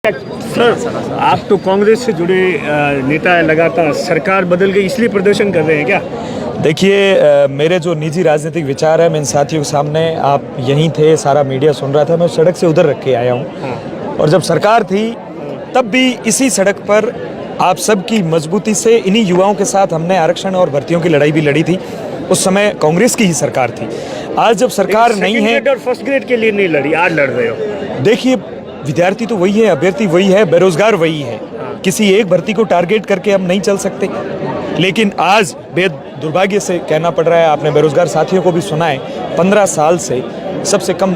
Sir, आप तो कांग्रेस से जुड़े नेता है, लगातार सरकार बदल गई इसलिए प्रदर्शन कर रहे हैं क्या? देखिए, मेरे जो निजी राजनीतिक विचार है मैं इन साथियों के सामने, आप यहीं थे, सारा मीडिया सुन रहा था, मैं सड़क से उधर रख के आया हूँ। और जब सरकार थी तब भी इसी सड़क पर आप सबकी मजबूती से इन्हीं युवाओं के साथ हमने आरक्षण और भर्तियों की लड़ाई भी लड़ी थी। उस समय कांग्रेस की ही सरकार थी। आज जब सरकार नहीं है, और फर्स्ट ग्रेड के लिए नहीं लड़ी, आज लड़ रहे हो। देखिए, विद्यार्थी तो वही है, अभ्यर्थी वही है, बेरोजगार वही है। किसी एक भर्ती को टारगेट करके हम नहीं चल सकते। लेकिन आज बेहद दुर्भाग्य से कहना पड़ रहा है, आपने बेरोजगार साथियों को भी सुना है, 15 साल से सबसे कम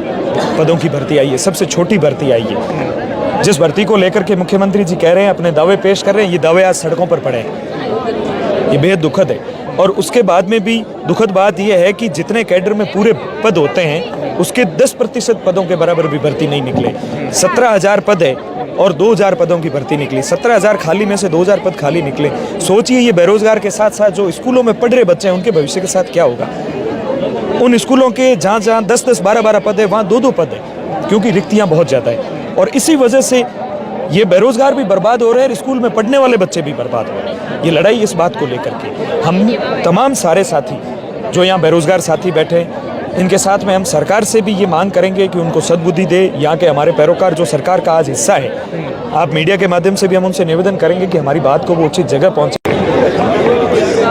पदों की भर्ती आई है, सबसे छोटी भर्ती आई है। जिस भर्ती को लेकर के मुख्यमंत्री जी कह रहे हैं, अपने दावे पेश कर रहे हैं, ये दावे आज सड़कों पर पड़े हैं। ये बेहद दुखद है। और उसके बाद में भी दुखद बात यह है कि जितने कैडर में पूरे पद होते हैं उसके 10% पदों के बराबर भी भर्ती नहीं निकले। 17,000 पद है और 2,000 पदों की भर्ती निकली। 17,000 खाली में से 2,000 पद खाली निकले। सोचिए, ये बेरोजगार के साथ साथ जो स्कूलों में पढ़ रहे बच्चे हैं उनके भविष्य के साथ क्या होगा। उन स्कूलों के जहाँ 10-10, 12-12 पद है, वहाँ 2-2 पद है, क्योंकि रिक्तियाँ बहुत ज़्यादा है। और इसी वजह से ये बेरोजगार भी बर्बाद हो रहे हैं और स्कूल में पढ़ने वाले बच्चे भी बर्बाद हो रहे हैं। ये लड़ाई इस बात को लेकर के हम तमाम सारे साथी जो यहाँ बेरोजगार साथी बैठे हैं, इनके साथ में हम सरकार से भी ये मांग करेंगे कि उनको सद्बुद्धि दे। यहाँ के हमारे पैरोकार जो सरकार का आज हिस्सा है, आप मीडिया के माध्यम से भी हम उनसे निवेदन करेंगे कि हमारी बात को वो उचित जगह पहुँचे।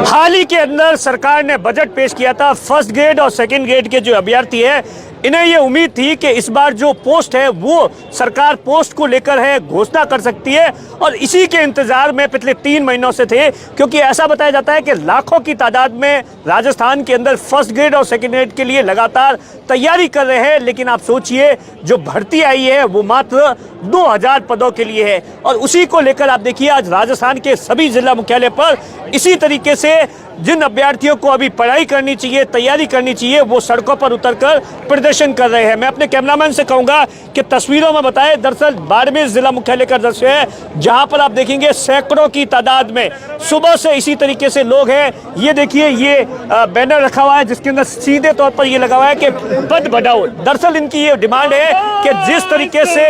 हाल ही के अंदर सरकार ने बजट पेश किया था। फर्स्ट ग्रेड और सेकंड ग्रेड के जो अभ्यर्थी है, इन्हें ये उम्मीद थी कि इस बार जो पोस्ट है वो सरकार पोस्ट को लेकर है घोषणा कर सकती है, और इसी के इंतजार में पिछले 3 महीनों से थे। क्योंकि ऐसा बताया जाता है कि लाखों की तादाद में राजस्थान के अंदर फर्स्ट ग्रेड और सेकंड ग्रेड के लिए लगातार तैयारी कर रहे हैं। लेकिन आप सोचिए, जो भर्ती आई है वो मात्र 2,000 पदों के लिए है। और उसी को लेकर आप देखिए, आज राजस्थान के सभी जिला मुख्यालय पर इसी तरीके से जिन अभ्यर्थियों को अभी पढ़ाई करनी चाहिए, तैयारी करनी चाहिए, वो सड़कों पर उतरकर प्रदर्शन कर रहे हैं। मैं अपने कैमरामैन से कहूंगा कि तस्वीरों में बताए, दरअसल बाड़मेर जिला मुख्यालय का दृश्य है, जहां पर आप देखेंगे सैकड़ों की तादाद में सुबह से इसी तरीके से लोग हैं। ये देखिए, ये बैनर रखा हुआ है जिसके अंदर सीधे तौर पर ये लगा हुआ है कि पद बढ़ाओ। दरअसल इनकी ये डिमांड है कि जिस तरीके से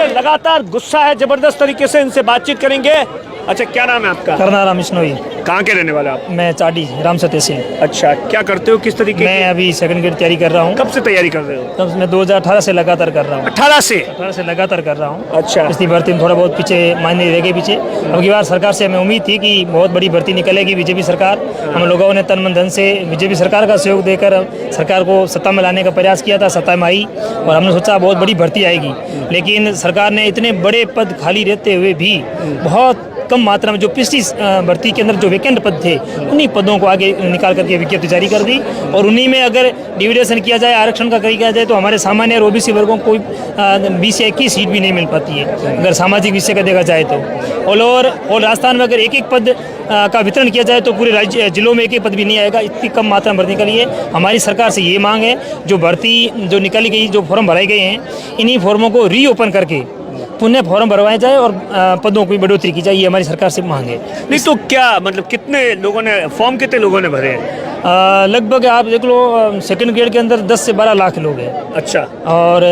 लगातार गुस्सा है, जबरदस्त तरीके से इनसे बातचीत करेंगे। अच्छा, क्या नाम है आपका? करनाराम बिश्नोई। कहाँ के रहने वाले आप? मैं चाटी राम सत्य से। अच्छा, क्या करते हो, किस तरीके? मैं अभी सेकंड ग्रेड तैयारी कर रहा हूँ। कब से तैयारी कर रहे हो? तब मैं 2018 से लगातार कर रहा हूँ। 18 से लगातार कर रहा हूँ। अच्छा। इसलिए भर्ती में थोड़ा बहुत पीछे मायने रह गए पीछे। अब की बार सरकार से हमें उम्मीद थी कि बहुत बड़ी भर्ती निकलेगी। बीजेपी सरकार, हम लोगों ने तन मन धन से बीजेपी सरकार का सहयोग देकर सरकार को सत्ता में लाने का प्रयास किया था। सत्ता में आई और हमने सोचा बहुत बड़ी भर्ती आएगी, लेकिन सरकार ने इतने बड़े पद खाली रहते हुए भी बहुत कम मात्रा में जो पिछली भर्ती के अंदर जो वैकेंट पद थे, उन्हीं पदों को आगे निकाल करके विज्ञप्ति जारी कर दी। और उन्हीं में अगर डिविडेशन किया जाए, आरक्षण का किया जाए, तो हमारे सामान्य और ओबीसी वर्गों को 20 या 21 सीट भी नहीं मिल पाती है, अगर सामाजिक विषय का देखा जाए तो। और राजस्थान में अगर एक पद का वितरण किया जाए तो पूरे राज्य जिलों में एक पद भी नहीं आएगा। इतनी कम मात्रा में भर्ती निकली है। हमारी सरकार से ये मांग है, जो भर्ती जो निकाली गई, जो फॉर्म भराए गए हैं, इन्हीं फॉर्मों को रीओपन करके पुनः फॉर्म भरवाए जाए और पदों की बढ़ोतरी की जाए। ये हमारी सरकार से मांग है। नहीं तो क्या मतलब, कितने लोगों ने फॉर्म, कितने लोगों ने भरे हैं? लगभग आप देख लो, सेकंड ग्रेड के अंदर 10 से 12 लाख लोग हैं। अच्छा। और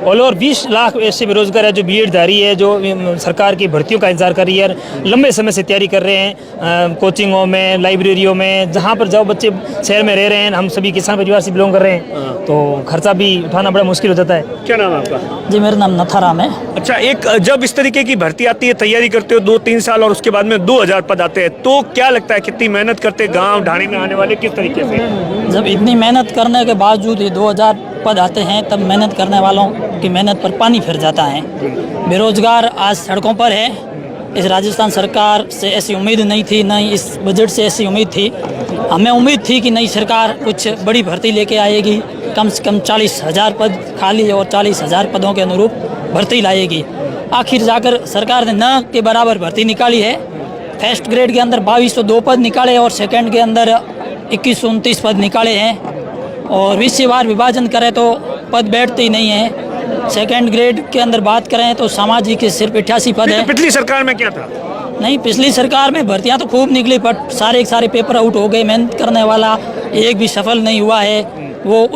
ऑल ओवर 20 लाख ऐसे बेरोजगार है जो बीएड धारी है, जो सरकार की भर्तियों का इंतजार कर रही है, लंबे समय से तैयारी कर रहे हैं, कोचिंगों में, लाइब्रेरियों में, जहाँ पर जाओ बच्चे शहर में रह रहे हैं। हम सभी किसान परिवार से बिलोंग कर रहे हैं, तो खर्चा भी उठाना बड़ा मुश्किल हो जाता है। क्या नाम है आपका? जी, मेरा नाम नथाराम है। अच्छा, एक जब इस तरीके की भर्ती आती है, तैयारी करते हो 2-3 साल और उसके बाद में 2,000 पद आते हैं, तो क्या लगता है कितनी मेहनत करते गांव ढाणी में आने वाले, किस तरीके से? जब इतनी मेहनत करने के बावजूद ये 2,000 पद आते हैं, तब मेहनत करने वालों की मेहनत पर पानी फिर जाता है। बेरोजगार आज सड़कों पर है। इस राजस्थान सरकार से ऐसी उम्मीद नहीं थी, न इस बजट से ऐसी उम्मीद थी। हमें उम्मीद थी कि नई सरकार कुछ बड़ी भर्ती लेके आएगी, कम से कम 40,000 पद खाली और 40,000 पदों के अनुरूप भर्ती लाएगी। आखिर जाकर सरकार ने न के बराबर भर्ती निकाली है। फर्स्ट ग्रेड के अंदर 2202 पद निकाले और सेकंड के अंदर 2129 पद निकाले हैं। और विषयवार विभाजन करें तो पद बैठते ही नहीं है। सेकंड ग्रेड के अंदर बात करें तो सामाजिक के सिर्फ 88 पद है। पिछली सरकार में क्या था? नहीं, पिछली सरकार में भर्तियां तो खूब निकली, बट सारे पेपर आउट हो गए। मेहनत करने वाला एक भी सफल नहीं हुआ है। वो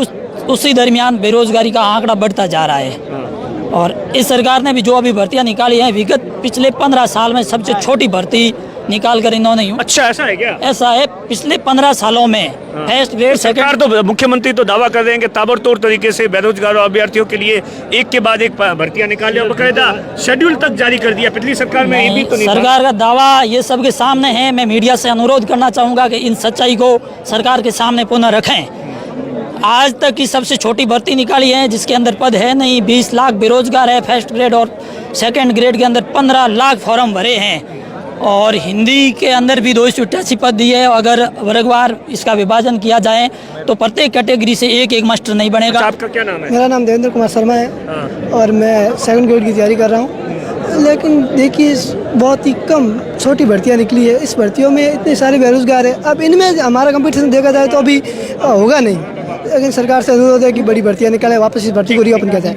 उसी दरमियान बेरोजगारी का आंकड़ा बढ़ता जा रहा है। और इस सरकार ने भी जो अभी भर्तियां निकाली हैं विगत पिछले 15 साल में सबसे छोटी भर्ती निकाल कर इन्होंने यूं अच्छा ऐसा है क्या? ऐसा है पिछले 15 सालों में फर्स्ट ग्रेड सरकार सेकंड तो मुख्यमंत्री तो दावा कर रहे हैं कि ताबड़तोड़ तरीके से बेरोजगार अभ्यर्थियों के लिए एक के बाद एक भर्तियां निकाली और बकायदा शेड्यूल तक जारी कर दिया। पिछली सरकार में ये भी तो नहीं था। सरकार का दावा ये सबके सामने है। मैं मीडिया से अनुरोध करना चाहूँगा कि इन सच्चाई को सरकार के सामने पुनः रखें। आज तक की सबसे छोटी भर्ती निकाली है जिसके अंदर पद है नहीं। 20 लाख बेरोजगार है फर्स्ट ग्रेड और सेकंड ग्रेड के अंदर 15 लाख फॉर्म भरे हैं और हिंदी के अंदर भी 288 पद दिए। अगर वर्गवार इसका विभाजन किया जाए तो प्रत्येक कैटेगरी से एक एक मास्टर नहीं बनेगा। आपका क्या नाम है? मेरा नाम देवेंद्र कुमार शर्मा है और मैं सेकंड ग्रेड की तैयारी कर रहा हूँ। लेकिन देखिए बहुत ही कम छोटी भर्तियाँ निकली है। इस भर्तियों में इतने सारे बेरोजगार हैं। अब इनमें हमारा कंपटीशन देखा जाए तो अभी होगा नहीं। लेकिन सरकार से अनुरोध है कि बड़ी भर्तियाँ निकालें, वापस इस भर्ती को रीओपन किया जाए।